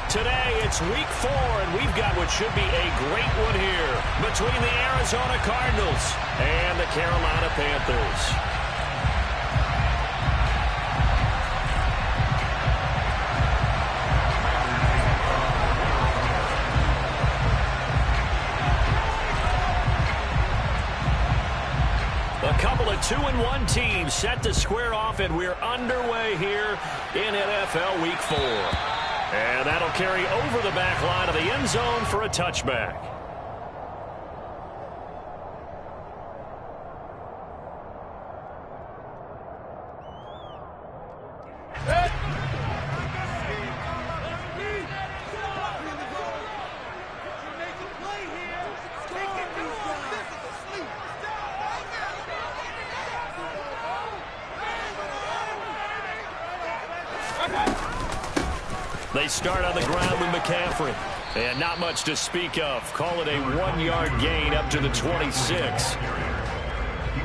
Today, it's week 4, and we've got what should be a great one here between the Arizona Cardinals and the Carolina Panthers. A couple of 2-1 teams set to square off, and we're underway here in NFL Week 4. And that'll carry over the back line of the end zone for a touchback. They start on the ground with McCaffrey. And not much to speak of. Call it a 1-yard gain up to the 26.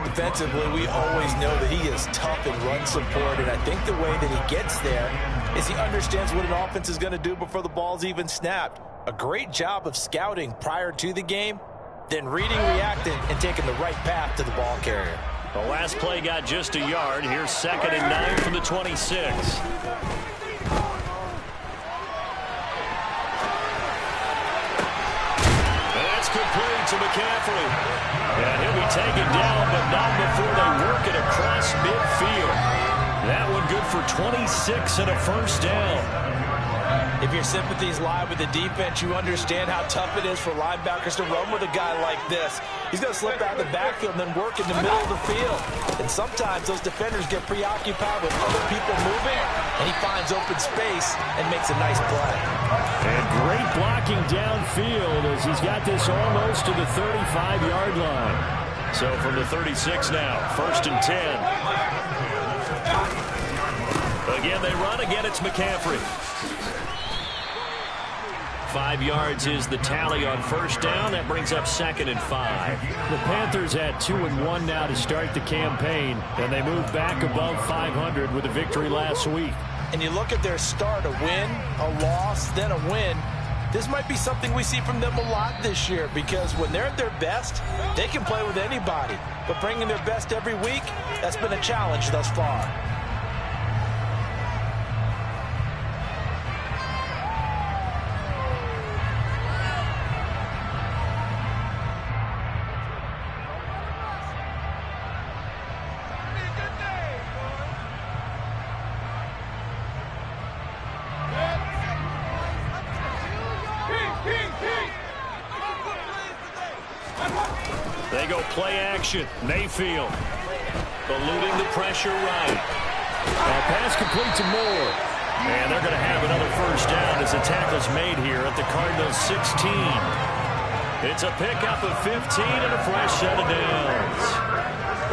Defensively, we always know that he is tough in run support, and I think the way that he gets there is he understands what an offense is going to do before the ball's even snapped. A great job of scouting prior to the game, then reading, reacting, and taking the right path to the ball carrier. The last play got just a yard. Here's 2nd and 9 from the 26. Complete to McCaffrey. And he'll be taken down, but not before they work it across midfield. That one good for 26 and a first down. If your sympathies lie with the defense, you understand how tough it is for linebackers to run with a guy like this. He's going to slip out of the backfield and then work in the middle of the field. And sometimes those defenders get preoccupied with other people moving, and he finds open space and makes a nice play. And great blocking downfield as he's got this almost to the 35-yard line. So from the 36 now, 1st and 10. Again, they run. Again, it's McCaffrey. 5 yards is the tally on first down. That brings up 2nd and 5. The Panthers at 2-1 now to start the campaign, and they move back above 500 with a victory last week. And you look at their start, a win, a loss, then a win. This might be something we see from them a lot this year, because when they're at their best, they can play with anybody. But bringing their best every week, that's been a challenge thus far. They go play action. Mayfield eluding the pressure right. Pass complete to Moore. And they're going to have another first down as the tackle's made here at the Cardinals 16. It's a pickup of 15 and a fresh set of downs.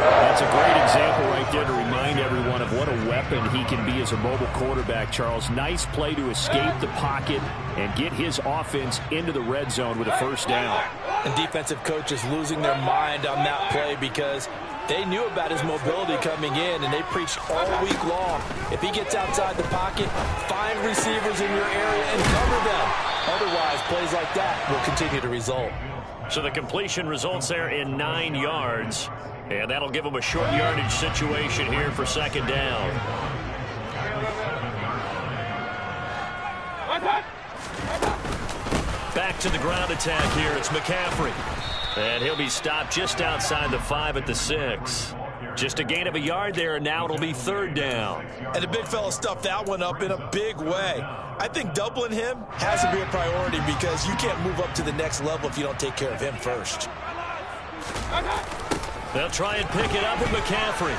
That's a great example right there to remind everyone of what a weapon he can be as a mobile quarterback, Charles. Nice play to escape the pocket and get his offense into the red zone with a first down. And defensive coaches losing their mind on that play because they knew about his mobility coming in, and they preached all week long. If he gets outside the pocket, find receivers in your area and cover them. Otherwise, plays like that will continue to result. So the completion results there in 9 yards. And that'll give them a short yardage situation here for 2nd down. Back to the ground attack here. It's McCaffrey. And he'll be stopped just outside the 5 at the 6. Just a gain of a yard there, and now it'll be 3rd down. And the big fella stuffed that one up in a big way. I think doubling him has to be a priority because you can't move up to the next level if you don't take care of him first. They'll try and pick it up with McCaffrey.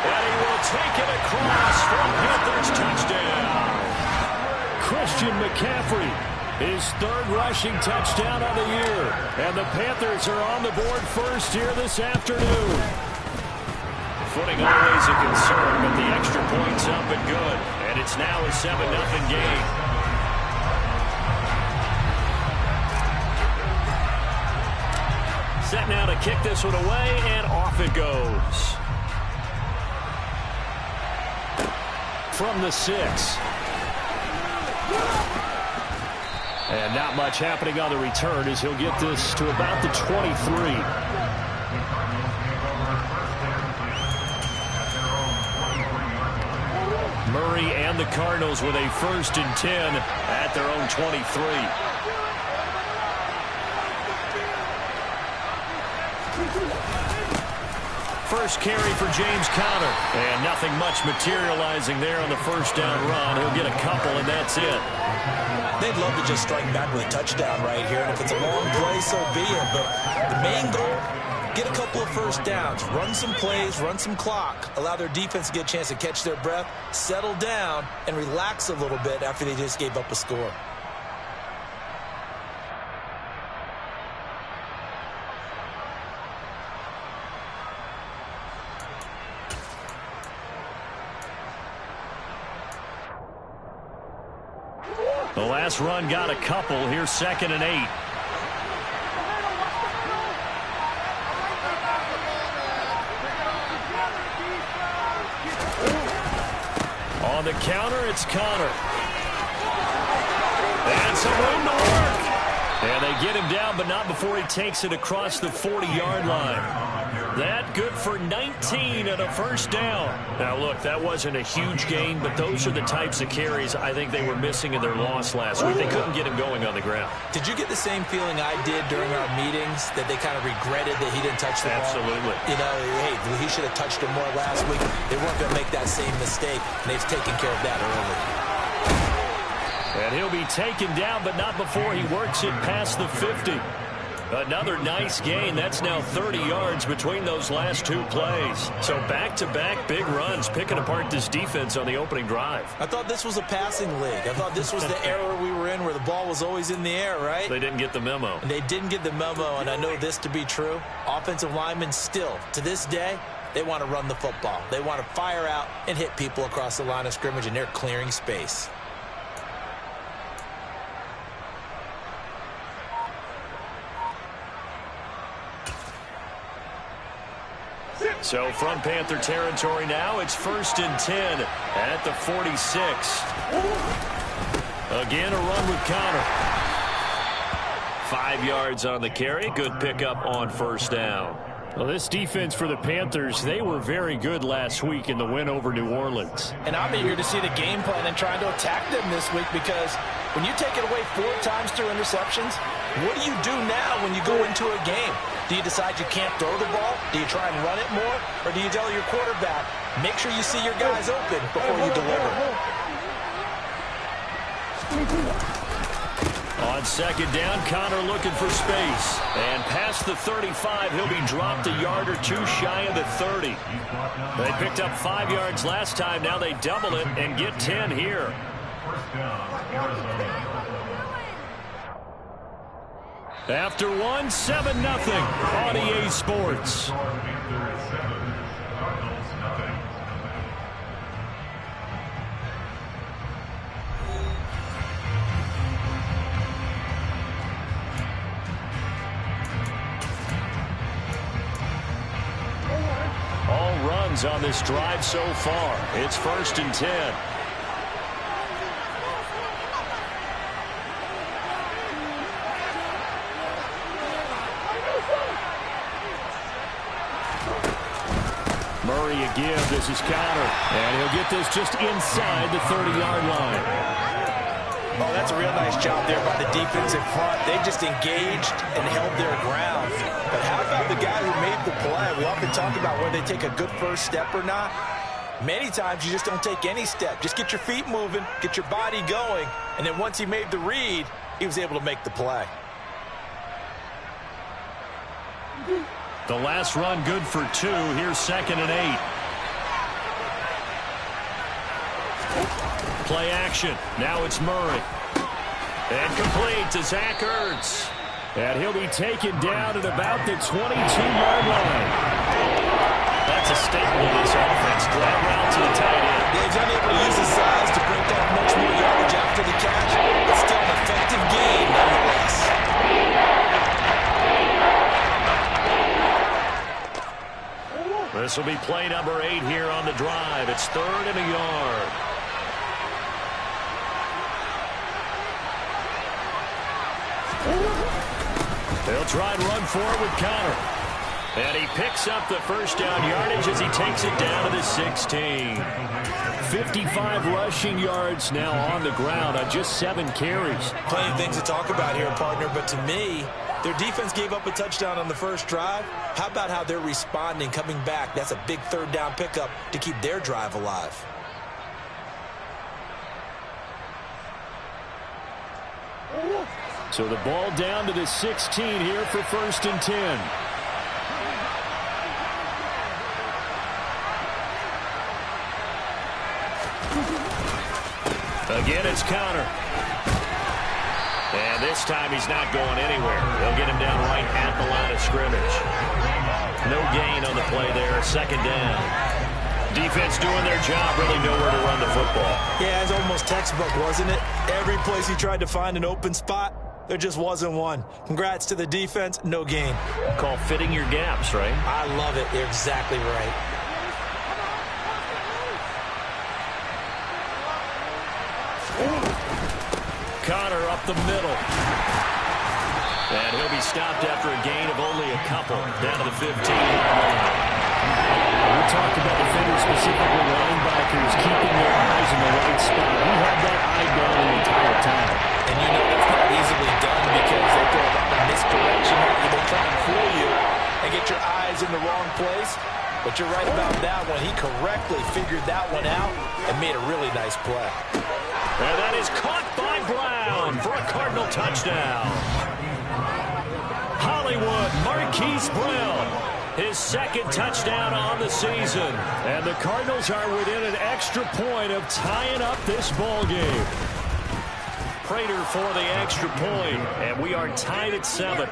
And he will take it across for a Panthers touchdown. Christian McCaffrey, his 3rd rushing touchdown of the year. And the Panthers are on the board first here this afternoon. Footing always a concern, but the extra point's up and good. And it's now a 7-0 game. Set now to kick this one away, and off it goes. From the 6, And not much happening on the return as he'll get this to about the 23. Murray and the Cardinals with a 1st and 10 at their own 23. First carry for James Conner. And nothing much materializing there on the first down run. He'll get a couple, and that's it. They'd love to just strike back with a touchdown right here. And if it's a long play, so be it. But the main goal, get a couple of first downs. Run some plays, run some clock. Allow their defense to get a chance to catch their breath, settle down, and relax a little bit after they just gave up a score. The last run got a couple. Here's 2nd and 8. On the counter, it's Conner. And some room to work. And they get him down, but not before he takes it across the 40-yard line. That good for 19 and a 1st down. Now, look, that wasn't a huge gain, but those are the types of carries I think they were missing in their loss last week. They couldn't get him going on the ground. Did you get the same feeling I did during our meetings, that they kind of regretted that he didn't touch the ball? Absolutely. You know, hey, he should have touched him more last week. They weren't going to make that same mistake, and they've taken care of that early. And he'll be taken down, but not before he works it past the 50. Another nice gain. That's now 30 yards between those last 2 plays. So back-to-back big runs, picking apart this defense on the opening drive. I thought this was a passing league. I thought this was the era we were in where the ball was always in the air, right? They didn't get the memo. And they didn't get the memo, and I know this to be true. Offensive linemen still, to this day, they want to run the football. They want to fire out and hit people across the line of scrimmage, and they're clearing space. So from Panther territory now, it's 1st and 10 at the 46. Again, a run with Conner. 5 yards on the carry. Good pickup on 1st down. Well, this defense for the Panthers, they were very good last week in the win over New Orleans. And I'm eager to see the game plan and trying to attack them this week, because when you take it away 4 times through interceptions, what do you do now when you go into a game? Do you decide you can't throw the ball? Do you try and run it more? Or do you tell your quarterback, make sure you see your guys open before you deliver? On 2nd down, Conner looking for space. And past the 35, he'll be dropped a yard or 2 shy of the 30. They picked up 5 yards last time. Now they double it and get 10 here. After 1, 7-0 on EA Sports. All runs on this drive so far. It's 1st and 10. Murray again. This is Conner. And he'll get this just inside the 30-yard line. Oh, that's a real nice job there by the defensive front. They just engaged and held their ground. But how about the guy who made the play? We often talk about whether they take a good first step or not. Many times you just don't take any step. Just get your feet moving, get your body going, and then once he made the read, he was able to make the play. The last run good for 2. Here's 2nd and 8. Play action. Now it's Murray. And complete to Zach Ertz. And he'll be taken down at about the 22-yard line. That's a staple of this offense. Glad route to the tight end. He's unable to use his size to break down much more yardage after the catch, but still an effective gain nonetheless. This will be play number 8 here on the drive. It's 3rd and a yard. try and run forward with Connor. And he picks up the first down yardage as he takes it down to the 16. 55 rushing yards now on the ground on just 7 carries. Plenty of things to talk about here, partner, but to me, their defense gave up a touchdown on the first drive. How about how they're responding, coming back? That's a big third down pickup to keep their drive alive. So the ball down to the 16 here for 1st and 10. Again, it's Connor. And this time he's not going anywhere. They'll get him down right at the line of scrimmage. No gain on the play there. 2nd down. Defense doing their job, really nowhere to run the football. Yeah, it's almost textbook, wasn't it? Every place he tried to find an open spot, there just wasn't one. Congrats to the defense, no gain. Called fitting your gaps, right? I love it. You're exactly right. Connor up the middle. And he'll be stopped after a gain of only a couple. Down to the 15-yard line. We talked about defenders, specifically linebackers, keeping their eyes in the right spot. He had that eye down the entire time. And you know that's not easily done because they throw a lot of misdirection at you. They try and fool you and get your eyes in the wrong place. But you're right about that one. He correctly figured that one out and made a really nice play. And that is caught by Brown for a Cardinal touchdown. Hollywood Marquise Brown, his 2nd touchdown on the season. And the Cardinals are within an extra point of tying up this ball game. Prater for the extra point, and we are tied at 7.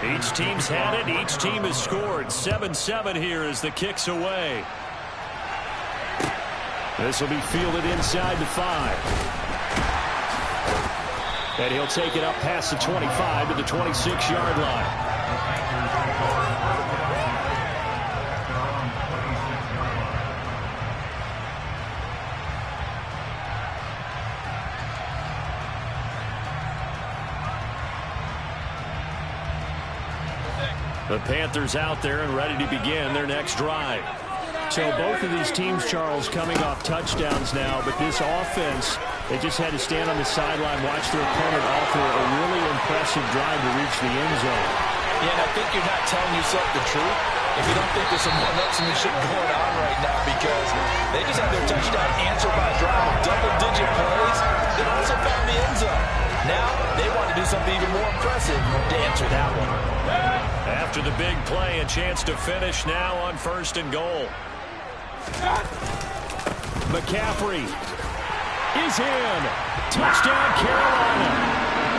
Each team's had it. Each team has scored. 7-7 here as the kick's away. This will be fielded inside the 5. And he'll take it up past the 25 to the 26-yard line. The Panthers out there and ready to begin their next drive. So both of these teams, Charles, coming off touchdowns now, but this offense, they just had to stand on the sideline, watch their opponent offer a really impressive drive to reach the end zone. Yeah, and I think you're not telling yourself the truth if you don't think there's some one-upsmanship going on right now, because they just had their touchdown answered by a drive of double-digit plays that also found the end zone. Now they want to do something even more impressive to answer that one. After the big play, a chance to finish now on 1st and goal. McCaffrey is in. Touchdown, Carolina.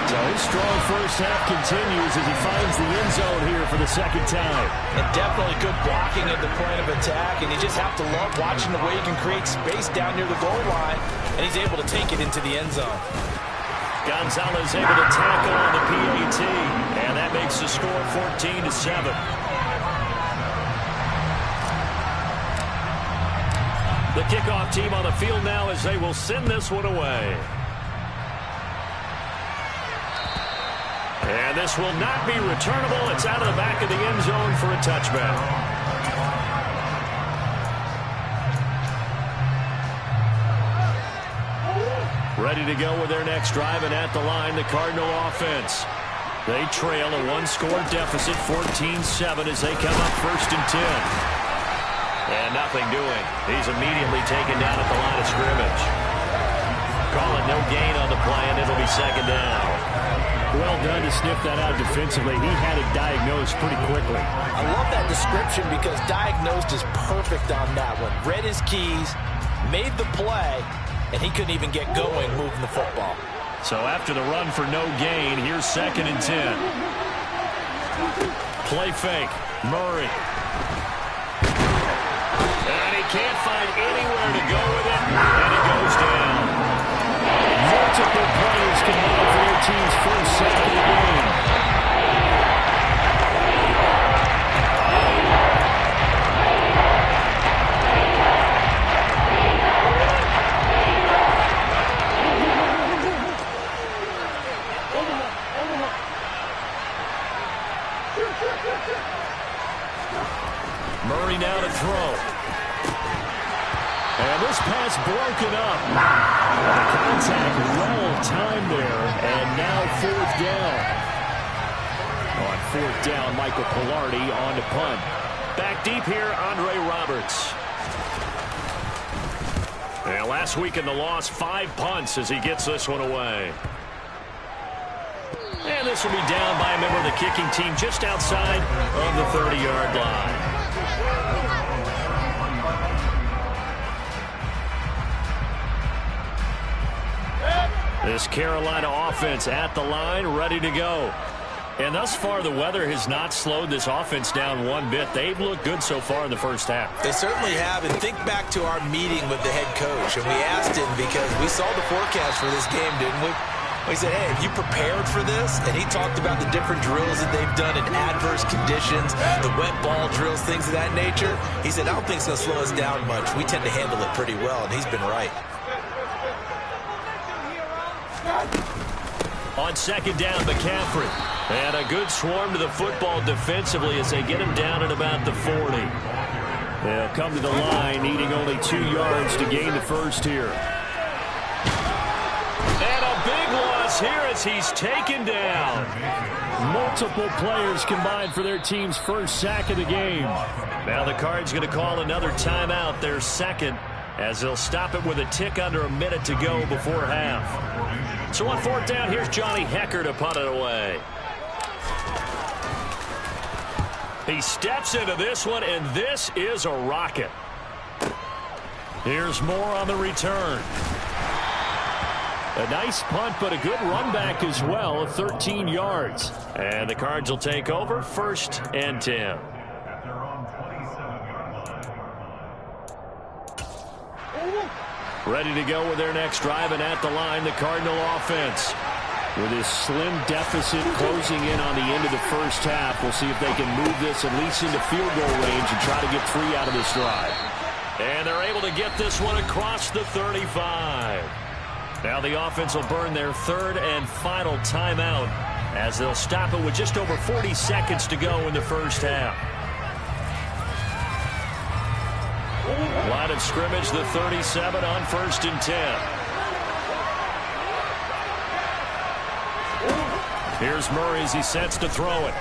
So his strong first half continues as he finds the end zone here for the 2nd time. And definitely good blocking at the point of attack, and you just have to love watching the way he can create space down near the goal line, and he's able to take it into the end zone. Gonzalez able to tackle on the PAT, and that makes the score 14-7. The kickoff team on the field now as they will send this one away. And this will not be returnable. It's out of the back of the end zone for a touchback. Ready to go with their next drive, and at the line, the Cardinal offense. They trail a 1-score deficit, 14-7, as they come up 1st and 10. And nothing doing. He's immediately taken down at the line of scrimmage. Call it no gain on the play, and it'll be 2nd down. Well done to sniff that out defensively. He had it diagnosed pretty quickly. I love that description because diagnosed is perfect on that one. Read his keys, made the play, and he couldn't even get going moving the football. So after the run for no gain, here's 2nd and 10. Play fake. Murray. And he can't find anywhere to go with it, and it goes down. Multiple players combined for their team's first sack of the game. to throw. And this pass broken up. The contact well timed there, and now fourth down. On fourth down, Michael Pilardi on to punt. Back deep here, Andre Roberts. And last week in the loss, 5 punts as he gets this one away. And this will be down by a member of the kicking team just outside of the 30-yard line. This Carolina offense at the line, ready to go. And thus far, the weather has not slowed this offense down one bit. They've looked good so far in the first half. They certainly have. And think back to our meeting with the head coach. And we asked him because we saw the forecast for this game, didn't we? We said, hey, have you prepared for this? And he talked about the different drills that they've done in adverse conditions, the wet ball drills, things of that nature. He said, I don't think it's going to slow us down much. We tend to handle it pretty well, and he's been right. On second down, McCaffrey. And a good swarm to the football defensively as they get him down at about the 40. They'll come to the line, needing only 2 yards to gain the first here. And a big loss here as he's taken down. Multiple players combined for their team's first sack of the game. Now the Cards going to call another timeout, their second, as they'll stop it with a tick under a minute to go before half. So on fourth down, here's Johnny Hekker to punt it away. He steps into this one, and this is a rocket. Here's Moore on the return. A nice punt, but a good run back as well of 13 yards. And the Cards will take over, 1st and 10. Ready to go with their next drive, and at the line, the Cardinal offense. With his slim deficit closing in on the end of the first half, we'll see if they can move this at least into field goal range and try to get 3 out of this drive. And they're able to get this one across the 35. Now the offense will burn their 3rd and final timeout as they'll stop it with just over 40 seconds to go in the first half. Line of scrimmage, the 37 on 1st and 10. Here's Murray as he sets to throw it.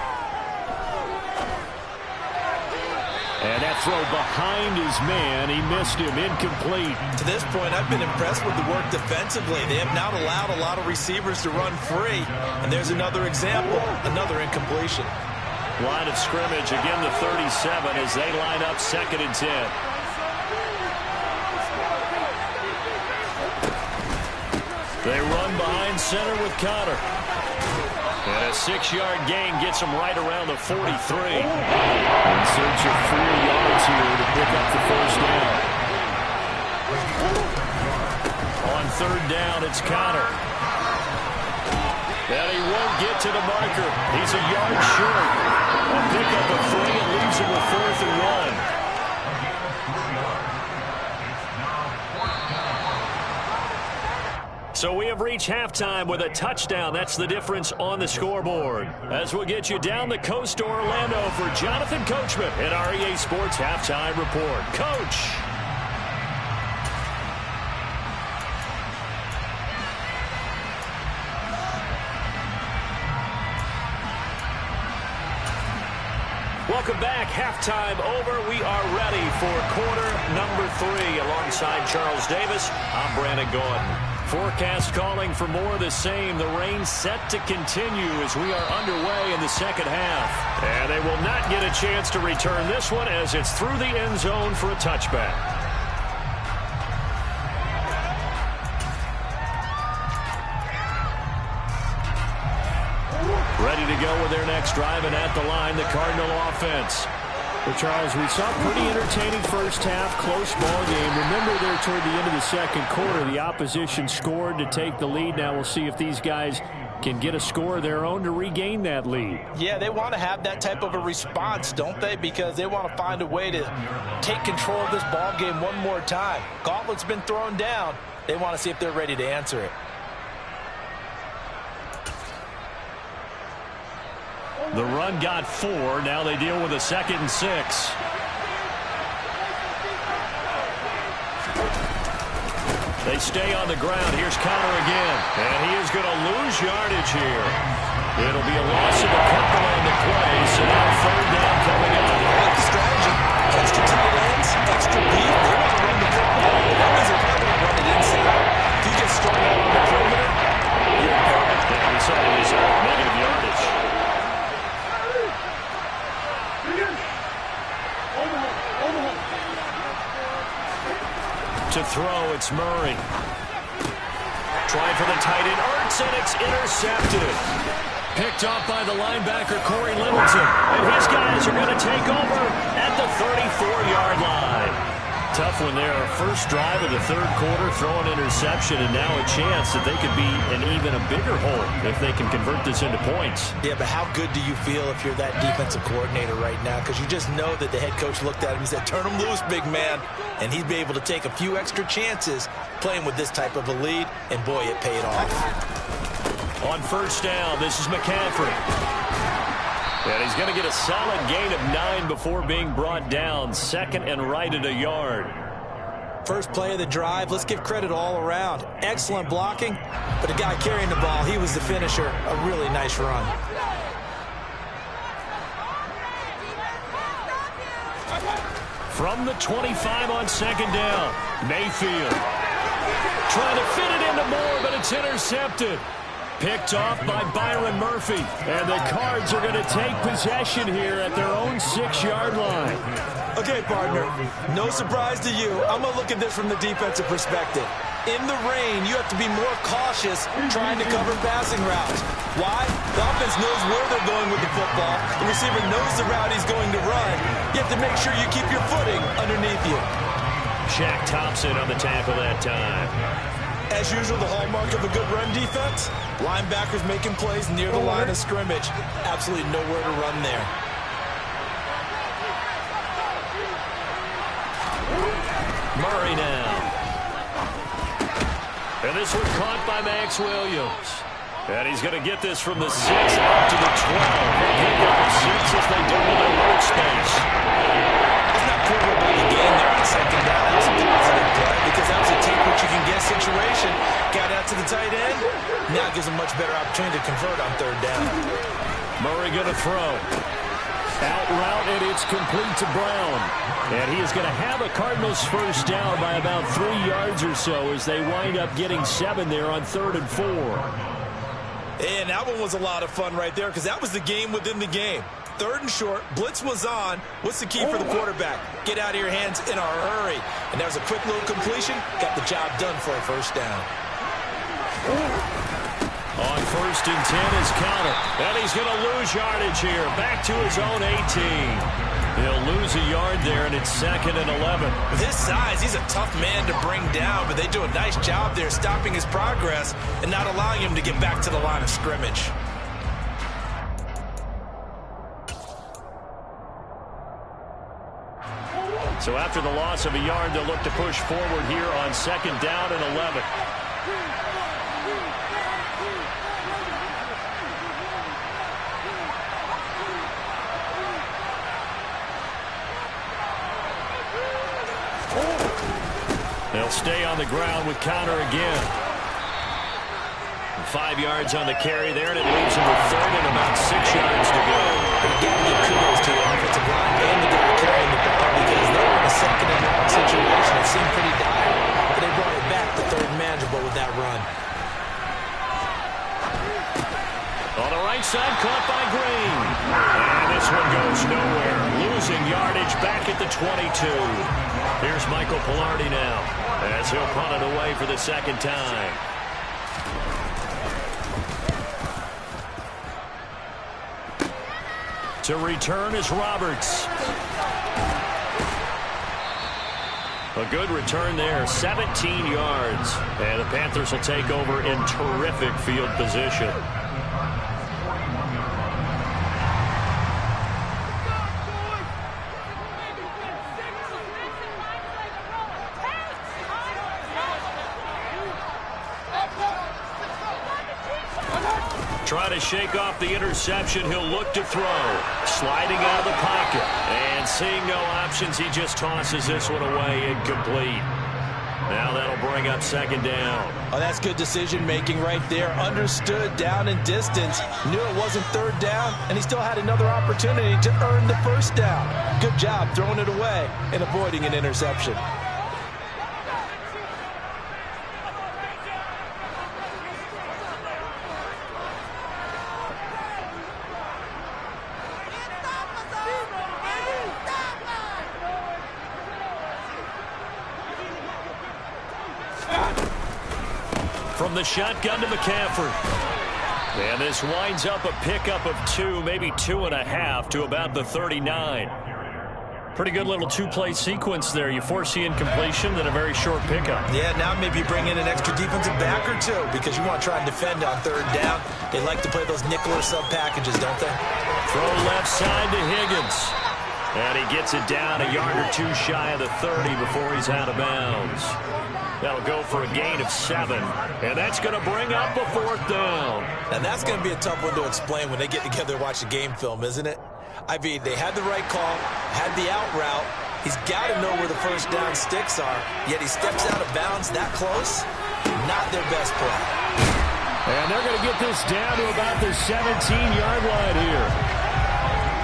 And that throw behind his man. He missed him. Incomplete. To this point, I've been impressed with the work defensively. They have not allowed a lot of receivers to run free. And there's another example, another incompletion. Line of scrimmage, again the 37 as they line up 2nd and 10. They run behind center with Connor. And a 6-yard gain gets him right around the 43. In search of 4 yards here to pick up the first down. On 3rd down, it's Connor. And he won't get to the marker. He's a yard short. A pickup of 3 and leaves him with 4th and 1. So we have reached halftime with a touchdown. That's the difference on the scoreboard. As we'll get you down the coast to Orlando for Jonathan Coachman at our EA Sports Halftime Report. Coach. Welcome back. Halftime over. We are ready for quarter number 3. Alongside Charles Davis, I'm Brandon Gordon. Forecast calling for more of the same. The rain set to continue as we are underway in the second half. And they will not get a chance to return this one as it's through the end zone for a touchback. Ready to go with their next drive, and at the line, the Cardinal offense. Well, Charles, we saw a pretty entertaining first half, close ball game. Remember there toward the end of the second quarter, the opposition scored to take the lead. Now we'll see if these guys can get a score of their own to regain that lead. Yeah, they want to have that type of a response, don't they? Because they want to find a way to take control of this ball game one more time. Gauntlet's been thrown down. They want to see if they're ready to answer it. The run got 4. Now they deal with a 2nd and 6. They stay on the ground. Here's Connor again. And he is going to lose yardage here. It'll be a loss of a couple on the play, so now third down coming up. I like the strategy. Extra tight ends, extra beef. They want to run the football. That means they're probably going to run it inside. If you get strung out on the perimeter, you're in peril. Yeah, we saw his negative yardage. To throw, it's Murray. Trying for the tight end, Ertz, and it's intercepted. Picked off by the linebacker, Corey Littleton. And his guys are going to take over at the 34-yard line. Tough one there. First drive of the third quarter, throw an interception, and now a chance that they could be in even a bigger hole if they can convert this into points. Yeah, but how good do you feel if you're that defensive coordinator right now? Because you just know that the head coach looked at him and said, turn him loose, big man. And he'd be able to take a few extra chances playing with this type of a lead, and boy, it paid off. On first down, this is McCaffrey. And he's going to get a solid gain of 9 before being brought down. Second and right at a yard. First play of the drive, let's give credit all around. Excellent blocking, but the guy carrying the ball, he was the finisher. A really nice run. From the 25 on second down, Mayfield. Trying to fit it into Moore, but it's intercepted. Picked off by Byron Murphy. And the Cards are going to take possession here at their own 6-yard line. Okay, partner, no surprise to you. I'm going to look at this from the defensive perspective. In the rain, you have to be more cautious trying to cover passing routes. Why? The offense knows where they're going with the football. The receiver knows the route he's going to run. You have to make sure you keep your footing underneath you. Shaq Thompson on the tackle that time. As usual, the hallmark of a good run defense, linebackers making plays near the line of scrimmage. Absolutely nowhere to run there. Murray now. And this one caught by Max Williams. And he's going to get this from the 6 up to the 12. They pick up the 6 as they double their workspace. It's not clear about the game there on second down. That was a positive play because that was a take what you can get situation. Got out to the tight end. Now it gives a much better opportunity to convert on third down. Murray going to throw. Out route, and it's complete to Brown. And he is going to have a Cardinals first down by about 3 yards or so as they wind up getting 7 there on 3rd and 4. And that one was a lot of fun right there because that was the game within the game. 3rd and short, blitz was on. What's the key for the quarterback? Get out of your hands in a hurry. And that was a quick little completion. Got the job done for a first down. On 1st and 10 is Connor. And he's going to lose yardage here. Back to his own 18. He'll lose a yard there, and it's 2nd and 11. With his size, he's a tough man to bring down, but they do a nice job there stopping his progress and not allowing him to get back to the line of scrimmage. So after the loss of a yard, they'll look to push forward here on 2nd down and 11. They'll stay on the ground with Connor again. 5 yards on the carry there, and it leaves him with 3rd and about 6 yards to go. You got to give kudos to the offensive line and the guy carrying the ball because they were in a 2nd and 9 situation. It seemed pretty dire, but they brought it back to 3rd and manageable with that run. On the right side, caught by Green. And this one goes nowhere. Losing yardage back at the 22. Here's Michael Pilardi now as he'll punt it away for the 2nd time. To return is Roberts. A good return there, 17 yards. And the Panthers will take over in terrific field position. Trying to shake off the interception. He'll look to throw. Sliding out of the pocket. And seeing no options, he just tosses this one away incomplete. Now that'll bring up second down. Oh, that's good decision-making right there. Understood down and distance. Knew it wasn't third down, and he still had another opportunity to earn the first down. Good job throwing it away and avoiding an interception. From the shotgun to McCaffrey. And this winds up a pickup of 2, maybe 2.5 to about the 39. Pretty good little two-play sequence there. You foresee incompletion, then a very short pickup. Yeah, now maybe bring in an extra defensive back or two because you want to try and defend on third down. They like to play those nickel or sub packages, don't they? Throw left side to Higgins. And he gets it down a yard or 2 shy of the 30 before he's out of bounds. That'll go for a gain of 7. And that's going to bring up a 4th down. And that's going to be a tough one to explain when they get together and watch the game film, isn't it? I mean, they had the right call, had the out route. He's got to know where the first down sticks are, yet he steps out of bounds that close. Not their best play. And they're going to get this down to about the 17-yard line here.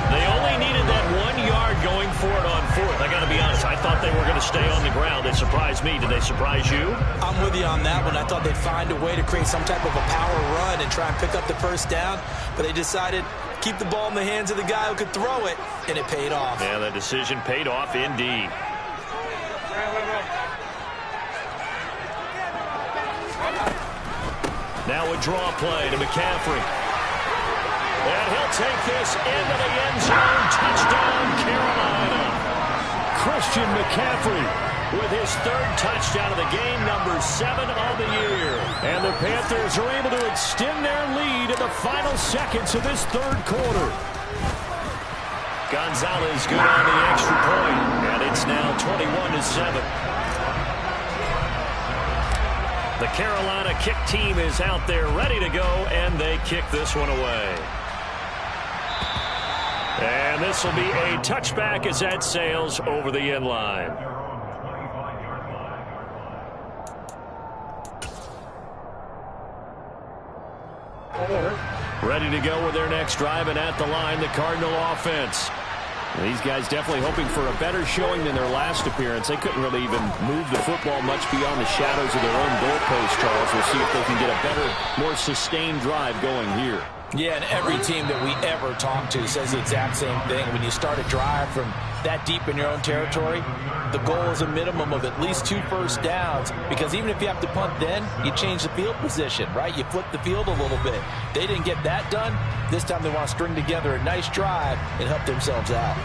They only needed that 1 yard going for it on 4th. I got to be honest, I thought they were going to stay on the ground. They surprised me. Did they surprise you? I'm with you on that one. I thought they'd find a way to create some type of a power run and try and pick up the first down, but they decided keep the ball in the hands of the guy who could throw it, and it paid off. Yeah, the decision paid off indeed. Now a draw play to McCaffrey. And he'll take this into the end zone. Touchdown, Carolina. Christian McCaffrey with his 3rd touchdown of the game, number 7 of the year. And the Panthers are able to extend their lead in the final seconds of this 3rd quarter. Gonzalez good on the extra point, and it's now 21-7. The Carolina kick team is out there ready to go, and they kick this one away. And this will be a touchback as that sails over the end line. Ready to go with their next drive, and at the line, the Cardinal offense. These guys definitely hoping for a better showing than their last appearance. They couldn't really even move the football much beyond the shadows of their own goalpost, Charles. We'll see if they can get a better, more sustained drive going here. Yeah, and every team that we ever talk to says the exact same thing. When you start a drive from that deep in your own territory, the goal is a minimum of at least 2 first downs, because even if you have to punt then, you change the field position, right? You flip the field a little bit. They didn't get that done. This time they want to string together a nice drive and help themselves out.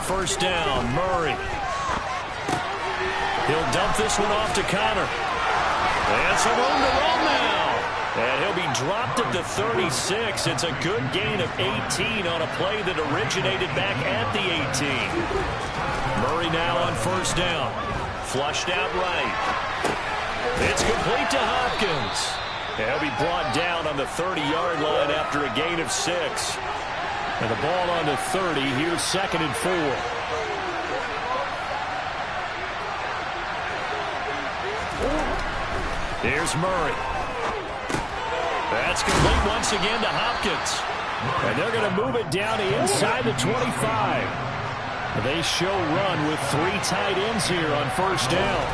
First down, Murray. He'll dump this one off to Connor. And some room to run now. And he'll be dropped at the 36. It's a good gain of 18 on a play that originated back at the 18. Murray now on first down. Flushed out right. It's complete to Hopkins. And he'll be brought down on the 30-yard line after a gain of 6. And the ball on the 30. Here's 2nd and 4. Here's Murray. That's complete once again to Hopkins. And they're going to move it down to inside the 25. They show run with 3 tight ends here on first down.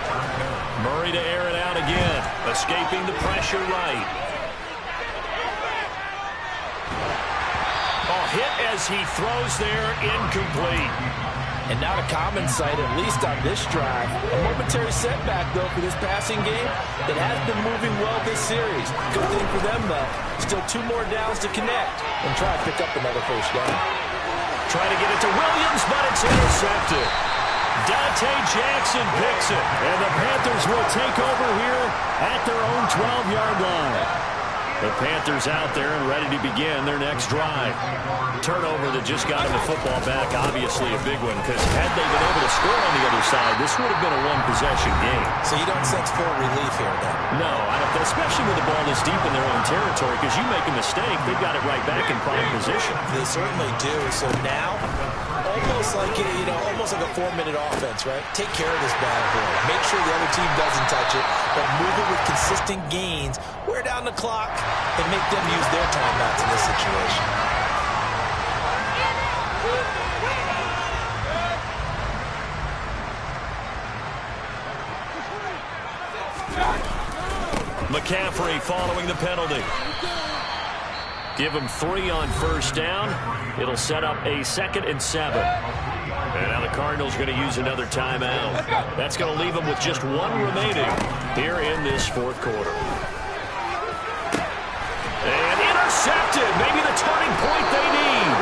Murray to air it out again. Escaping the pressure right. Hit as he throws there, incomplete. And not a common sight, at least on this drive. A momentary setback, though, for this passing game that has been moving well this series. Good thing for them, though. Still 2 more downs to connect and try to pick up another first down. Trying to get it to Williams, but it's intercepted. Dante Jackson picks it, and the Panthers will take over here at their own 12-yard line. The Panthers out there and ready to begin their next drive. Turnover that just got them the football back, obviously a big one, because had they been able to score on the other side, this would have been a one-possession game. So you don't sense full relief here, then? No, I don't, especially with the ball this deep in their own territory, because you make a mistake, they've got it right back in prime position. They certainly do. So now, almost like a 4-minute offense, right? Take care of this bad boy. Make sure the other team doesn't touch it, but move it with consistent gains. Wear down the clock and make them use their timeouts in this situation. McCaffrey following the penalty. Give him 3 on first down. It'll set up a 2nd and 7. And now the Cardinals going to use another timeout. That's going to leave them with just 1 remaining here in this 4th quarter. And intercepted. Maybe the turning point they need.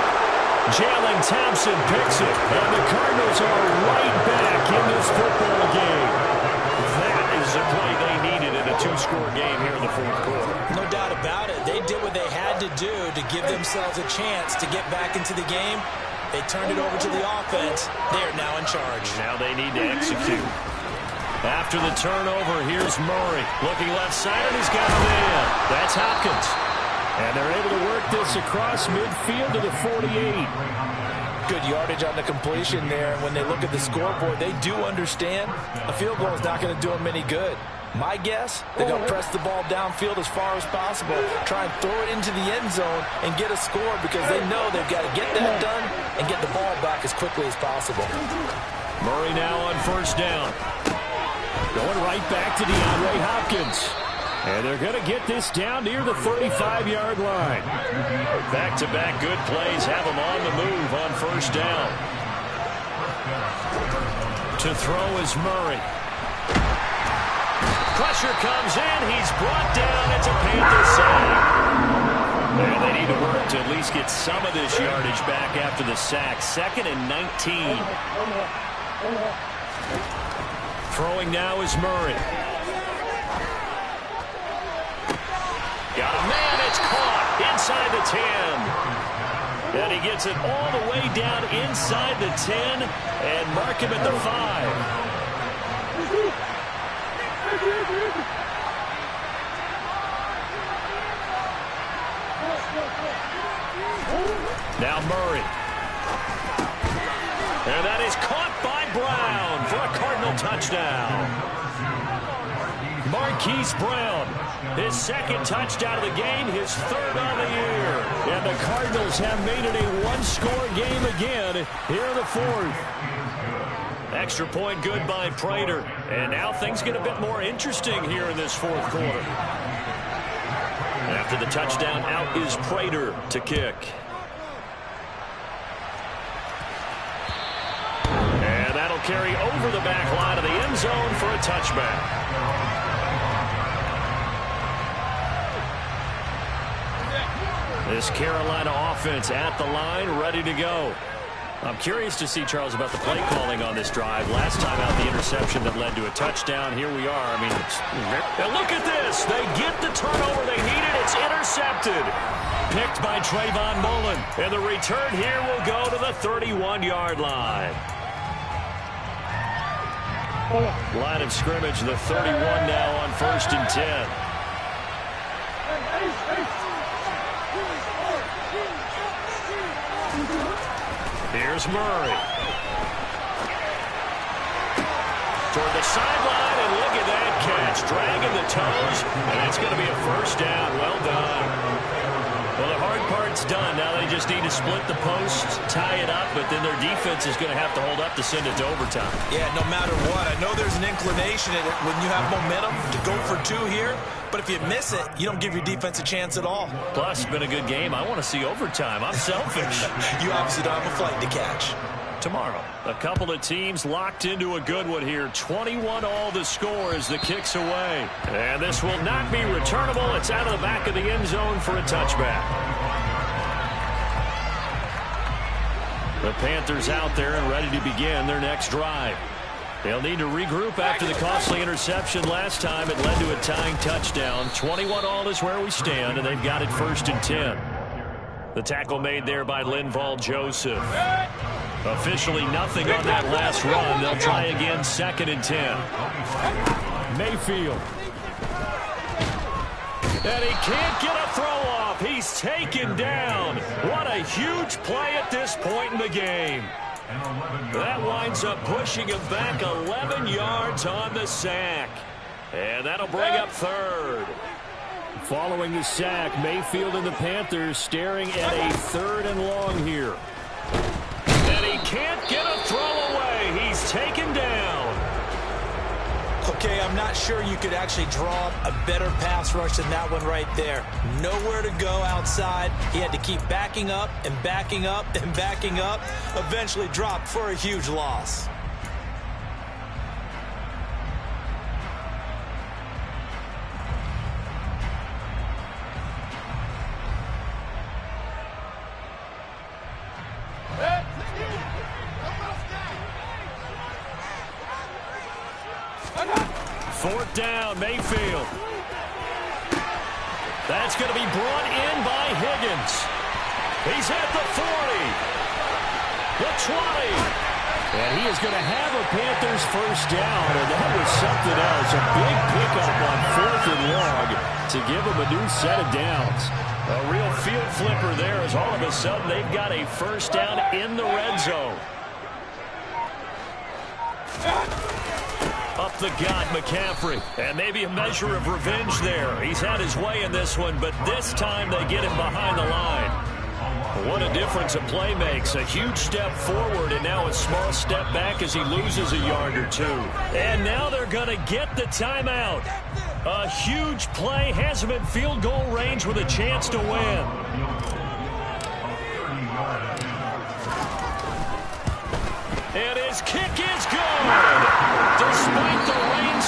Jalen Thompson picks it. And the Cardinals are right back in this football game. That is the play they needed in a 2-score game here in the 4th quarter. No doubt about it. They did what they had to do to give themselves a chance to get back into the game. They turned it over to the offense. They are now in charge. Now they need to execute. After the turnover, here's Murray. Looking left side, and he's got a man. That's Hopkins. And they're able to work this across midfield to the 48. Good yardage on the completion there. When they look at the scoreboard, they do understand a field goal is not going to do them any good. My guess, they're going to press the ball downfield as far as possible, try and throw it into the end zone and get a score because they know they've got to get that done and get the ball back as quickly as possible. Murray now on first down. Going right back to DeAndre Hopkins. And they're going to get this down near the 35-yard line. Back-to-back good plays have them on the move on first down. To throw is Murray. Pressure comes in. He's brought down. It's a Panther sack. And they need to work to at least get some of this yardage back after the sack. 2nd and 19. Throwing now is Murray. Got a man. It's caught inside the 10. And he gets it all the way down inside the 10 and mark him at the 5. Now Murray. And that is caught by Brown for a Cardinal touchdown. Marquise Brown, his 2nd touchdown of the game, his 3rd on the year. And the Cardinals have made it a 1-score game again here in the 4th. Extra point good by Prater. And now things get a bit more interesting here in this 4th quarter. After the touchdown, out is Prater to kick. And that'll carry over the back line of the end zone for a touchback. This Carolina offense at the line, ready to go. I'm curious to see, Charles, about the play calling on this drive. Last time out, the interception that led to a touchdown. Here we are. I mean, and look at this. They get the turnover they needed. It's intercepted. Picked by Trayvon Mullen. And the return here will go to the 31-yard line. Line of scrimmage, the 31 now on 1st and 10. Here's Murray. Toward the sideline, and look at that catch. Dragging the toes, and it's going to be a first down. Well done. Well, the hard part's done. Now they just need to split the post, tie it up, but then their defense is going to have to hold up to send it to overtime. Yeah, no matter what. I know there's an inclination when you have momentum to go for 2 here, but if you miss it, you don't give your defense a chance at all. Plus, it's been a good game. I want to see overtime. I'm selfish. You obviously don't have a flight to catch. Tomorrow, a couple of teams locked into a good one here. 21 all the score as the kick's away. And this will not be returnable. It's out of the back of the end zone for a touchback. The Panthers out there and ready to begin their next drive. They'll need to regroup after the costly interception last time. It led to a tying touchdown. 21 all is where we stand, and they've got it 1st and 10. The tackle made there by Linval Joseph. Officially nothing on that last run. They'll try again 2nd and 10. Mayfield. And he can't get a throw off. He's taken down. What a huge play at this point in the game. That winds up pushing him back 11 yards on the sack. And that'll bring up 3rd. Following the sack, Mayfield and the Panthers staring at a 3rd and long here. And he can't get a throw away. He's taken down. Okay, I'm not sure you could actually draw up a better pass rush than that one right there. Nowhere to go outside. He had to keep backing up and backing up and backing up. Eventually dropped for a huge loss. Fourth down, Mayfield. That's going to be brought in by Higgins. He's at the 40. The 20. And he is going to have a Panthers first down, and that was something else. A big pickup on 4th and long to give him a new set of downs. A real field flipper there as all of a sudden they've got a first down in the red zone. Up the gut, McCaffrey. And maybe a measure of revenge there. He's had his way in this one, but this time they get him behind the line. What a difference a play makes. A huge step forward and now a small step back as he loses a yard or two. And now they're going to get the timeout. A huge play has him in field goal range with a chance to win. And his kick is good. Despite the rain